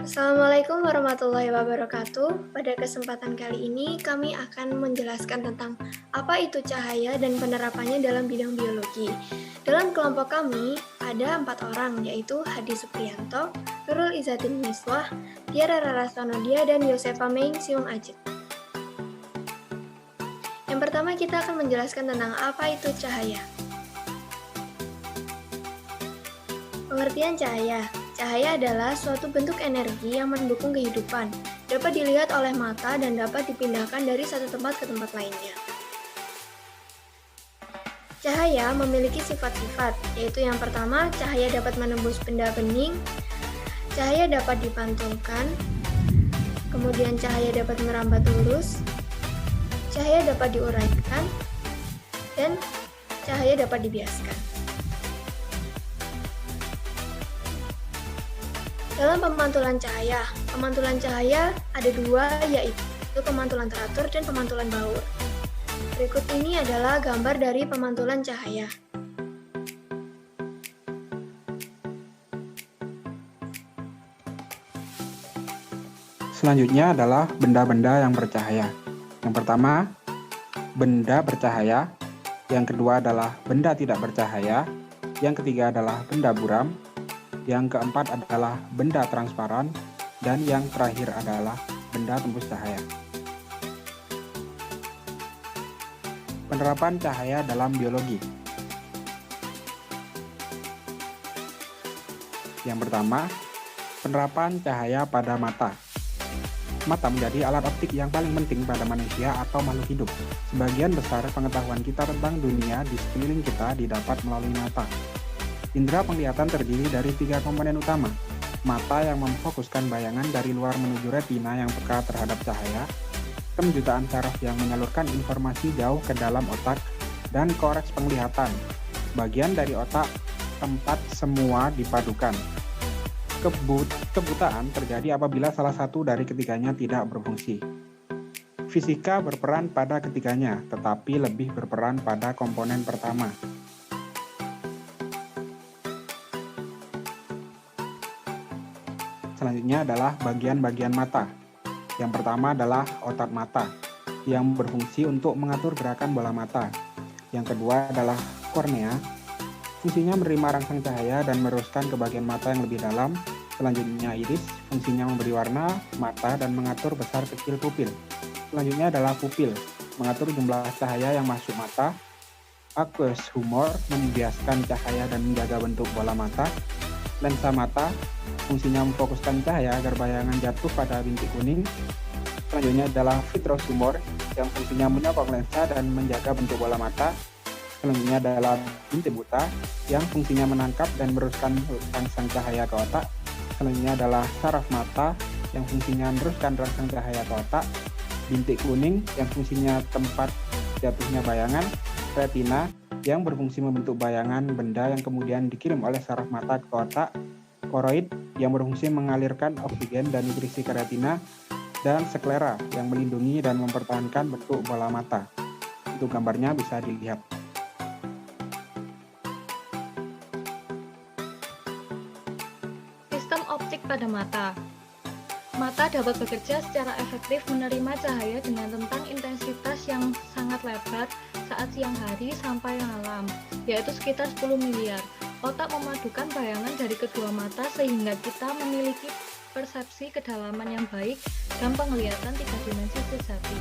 Assalamualaikum warahmatullahi wabarakatuh. Pada kesempatan kali ini, kami akan menjelaskan tentang apa itu cahaya dan penerapannya dalam bidang biologi. Dalam kelompok kami, ada 4 orang, yaitu Hadi Supriyanto, Nurul Izzatin Miswah, Tiara Rarasonodia, dan Yosefa Meing Siung Ajit. Yang pertama, kita akan menjelaskan tentang apa itu cahaya. Pengertian cahaya. Cahaya adalah suatu bentuk energi yang mendukung kehidupan, dapat dilihat oleh mata dan dapat dipindahkan dari satu tempat ke tempat lainnya. Cahaya memiliki sifat-sifat, yaitu yang pertama, cahaya dapat menembus benda bening, cahaya dapat dipantulkan, kemudian cahaya dapat merambat lurus, cahaya dapat diuraikan, dan cahaya dapat dibiaskan. Dalam pemantulan cahaya ada dua, yaitu pemantulan teratur dan pemantulan baur. Berikut ini adalah gambar dari pemantulan cahaya. Selanjutnya adalah benda-benda yang bercahaya. Yang pertama, benda bercahaya. Yang kedua adalah benda tidak bercahaya. Yang ketiga adalah benda buram. Yang keempat adalah benda transparan, dan yang terakhir adalah benda tembus cahaya. Penerapan cahaya dalam biologi. Yang pertama, penerapan cahaya pada mata. Mata menjadi alat optik yang paling penting pada manusia atau makhluk hidup. Sebagian besar pengetahuan kita tentang dunia di sekeliling kita didapat melalui mata. Indera penglihatan terdiri dari 3 komponen utama. Mata yang memfokuskan bayangan dari luar menuju retina yang peka terhadap cahaya, kemenjutaan saraf yang menyalurkan informasi jauh ke dalam otak, dan koreks penglihatan, bagian dari otak tempat semua dipadukan. Kebutaan terjadi apabila salah satu dari ketiganya tidak berfungsi. Fisika berperan pada ketiganya, tetapi lebih berperan pada komponen pertama. Selanjutnya adalah bagian-bagian mata. Yang pertama adalah otak mata, yang berfungsi untuk mengatur gerakan bola mata. Yang kedua adalah kornea, fungsinya menerima rangsang cahaya dan meneruskan ke bagian mata yang lebih dalam. Selanjutnya iris, fungsinya memberi warna mata dan mengatur besar kecil pupil. Selanjutnya adalah pupil, mengatur jumlah cahaya yang masuk mata. Aqueous humor, membiaskan cahaya dan menjaga bentuk bola mata. Lensa mata, fungsinya memfokuskan cahaya agar bayangan jatuh pada bintik kuning. Selanjutnya adalah vitreous humor, yang fungsinya menyokong lensa dan menjaga bentuk bola mata. Selanjutnya adalah bintik buta, yang fungsinya menangkap dan meneruskan rangsang cahaya ke otak. Selanjutnya adalah saraf mata, yang fungsinya meneruskan rangsang cahaya ke otak. Bintik kuning, yang fungsinya tempat jatuhnya bayangan. Retina, yang berfungsi membentuk bayangan benda yang kemudian dikirim oleh saraf mata ke otak. Koroid, yang berfungsi mengalirkan oksigen dan nutrisi ke retina. Dan sklera, yang melindungi dan mempertahankan bentuk bola mata. Untuk gambarnya bisa dilihat. Sistem optik pada mata. Mata dapat bekerja secara efektif menerima cahaya dengan rentang intensitas yang sangat lebar saat siang hari sampai malam, yaitu sekitar 10 miliar. Otak memadukan bayangan dari kedua mata sehingga kita memiliki persepsi kedalaman yang baik dan penglihatan 3 dimensi sejati.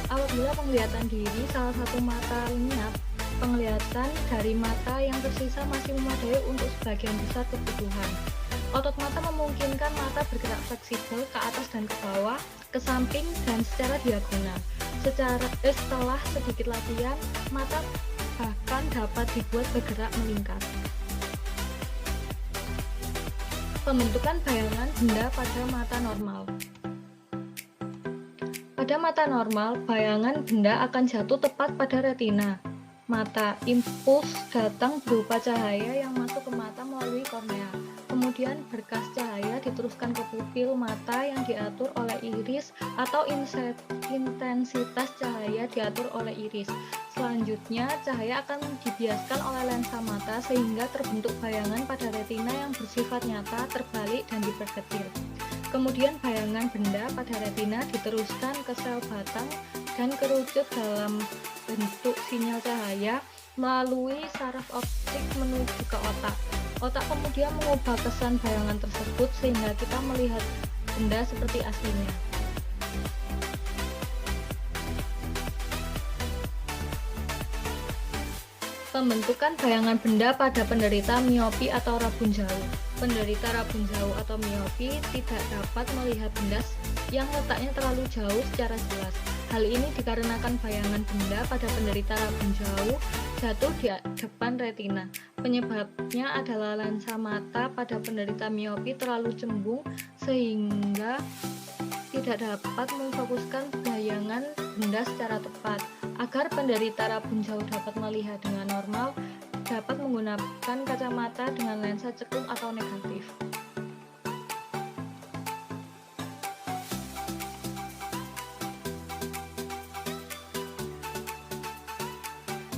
Apabila penglihatan diri salah satu mata lenyap, penglihatan dari mata yang tersisa masih memadai untuk sebagian besar kebutuhan. Otot mata memungkinkan mata bergerak fleksibel ke atas dan ke bawah, ke samping, dan secara diagonal. Setelah sedikit latihan, mata bahkan dapat dibuat bergerak melingkar. Pembentukan bayangan benda pada mata normal. Pada mata normal, bayangan benda akan jatuh tepat pada retina mata. Impuls datang berupa cahaya yang masuk ke mata melalui kornea. Kemudian berkas cahaya diteruskan ke pupil mata yang diatur oleh iris, atau intensitas cahaya diatur oleh iris. Selanjutnya, cahaya akan dibiaskan oleh lensa mata sehingga terbentuk bayangan pada retina yang bersifat nyata, terbalik, dan diperkecil. Kemudian bayangan benda pada retina diteruskan ke sel batang dan kerucut dalam bentuk sinyal cahaya melalui saraf optik menuju ke otak. Otak kemudian mengubah kesan bayangan tersebut sehingga kita melihat benda seperti aslinya. Pembentukan bayangan benda pada penderita miopi atau rabun jauh. Penderita rabun jauh atau miopi tidak dapat melihat benda yang letaknya terlalu jauh secara jelas. Hal ini dikarenakan bayangan benda pada penderita rabun jauh jatuh di depan retina. Penyebabnya adalah lensa mata pada penderita miopi terlalu cembung sehingga tidak dapat memfokuskan bayangan benda secara tepat. Agar penderita rabun jauh dapat melihat dengan normal, dapat menggunakan kacamata dengan lensa cekung atau negatif.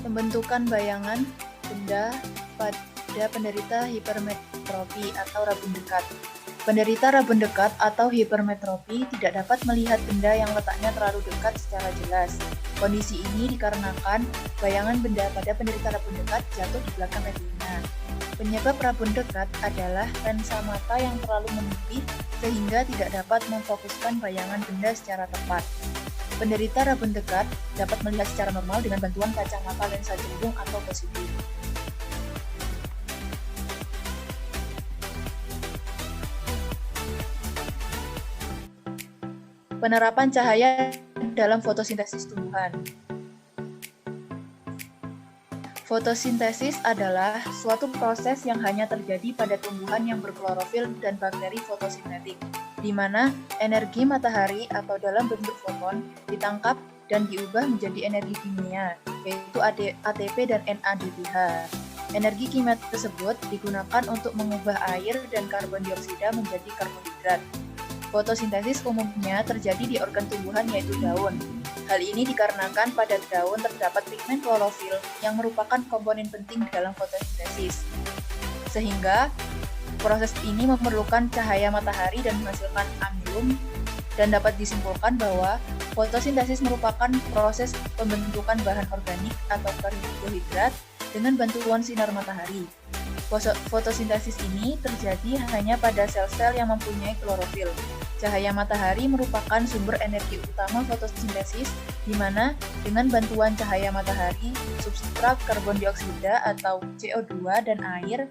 Pembentukan bayangan benda pada penderita hipermetropi atau rabun dekat. Penderita rabun dekat atau hipermetropi tidak dapat melihat benda yang letaknya terlalu dekat secara jelas. Kondisi ini dikarenakan bayangan benda pada penderita rabun dekat jatuh di belakang retina. Penyebab rabun dekat adalah lensa mata yang terlalu menipis sehingga tidak dapat memfokuskan bayangan benda secara tepat. Penderita rabun dekat dapat melihat secara normal dengan bantuan kacamata lensa cembung atau positif. Penerapan cahaya dalam fotosintesis tumbuhan. Fotosintesis adalah suatu proses yang hanya terjadi pada tumbuhan yang berklorofil dan bakteri fotosintetik, di mana energi matahari atau dalam bentuk foton ditangkap dan diubah menjadi energi kimia, yaitu ATP dan NADPH. Energi kimia tersebut digunakan untuk mengubah air dan karbon dioksida menjadi karbohidrat. Fotosintesis umumnya terjadi di organ tumbuhan yaitu daun. Hal ini dikarenakan pada daun terdapat pigmen klorofil yang merupakan komponen penting dalam fotosintesis. Sehingga proses ini memerlukan cahaya matahari dan menghasilkan amilum, dan dapat disimpulkan bahwa fotosintesis merupakan proses pembentukan bahan organik atau karbohidrat dengan bantuan sinar matahari. Fotosintesis ini terjadi hanya pada sel-sel yang mempunyai klorofil. Cahaya matahari merupakan sumber energi utama fotosintesis, di mana dengan bantuan cahaya matahari, substrat karbon dioksida atau CO2 dan air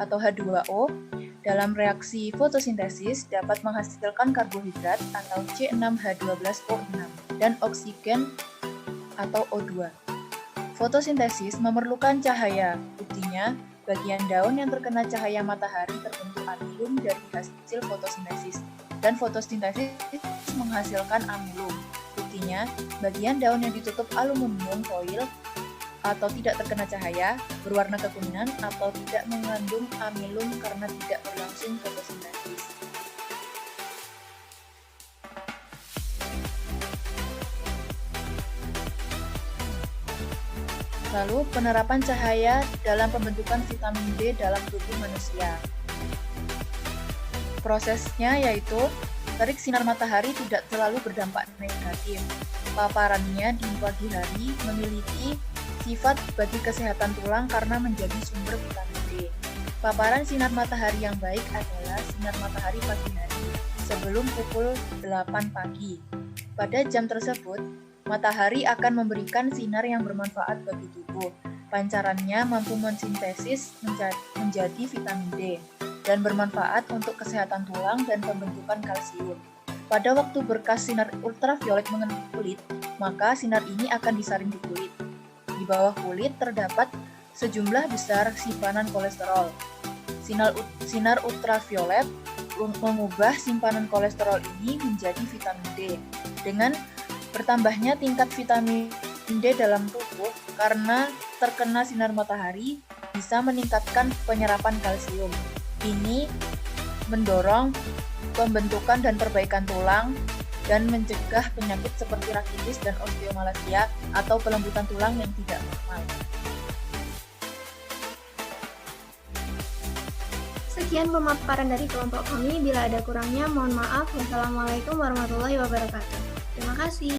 atau H2O dalam reaksi fotosintesis dapat menghasilkan karbohidrat atau C6H12O6 dan oksigen atau O2. Fotosintesis memerlukan cahaya, buktinya bagian daun yang terkena cahaya matahari terbentuk amilum dari hasil fotosintesis, dan fotosintesis menghasilkan amilum. Buktinya, bagian daun yang ditutup aluminium foil atau tidak terkena cahaya, berwarna kekuningan atau tidak mengandung amilum karena tidak berlangsung fotosintesis. Lalu, penerapan cahaya dalam pembentukan vitamin D dalam tubuh manusia. Prosesnya yaitu, terik sinar matahari tidak selalu berdampak negatif. Paparannya di pagi hari memiliki sifat bagi kesehatan tulang karena menjadi sumber vitamin D. Paparan sinar matahari yang baik adalah sinar matahari pagi hari, sebelum pukul 8 pagi. Pada jam tersebut, matahari akan memberikan sinar yang bermanfaat bagi tubuh. Pancarannya mampu mensintesis menjadi vitamin D dan bermanfaat untuk kesehatan tulang dan pembentukan kalsium. Pada waktu berkas sinar ultraviolet mengenai kulit, maka sinar ini akan disaring di kulit. Di bawah kulit terdapat sejumlah besar simpanan kolesterol. Sinar ultraviolet mengubah simpanan kolesterol ini menjadi vitamin D. Dengan bertambahnya tingkat vitamin D dalam tubuh karena terkena sinar matahari bisa meningkatkan penyerapan kalsium. Ini mendorong pembentukan dan perbaikan tulang dan mencegah penyakit seperti rakitis dan osteomalacia atau pelembutan tulang yang tidak normal. Sekian pemaparan dari kelompok kami. Bila ada kurangnya, mohon maaf. Wassalamualaikum warahmatullahi wabarakatuh. Terima kasih.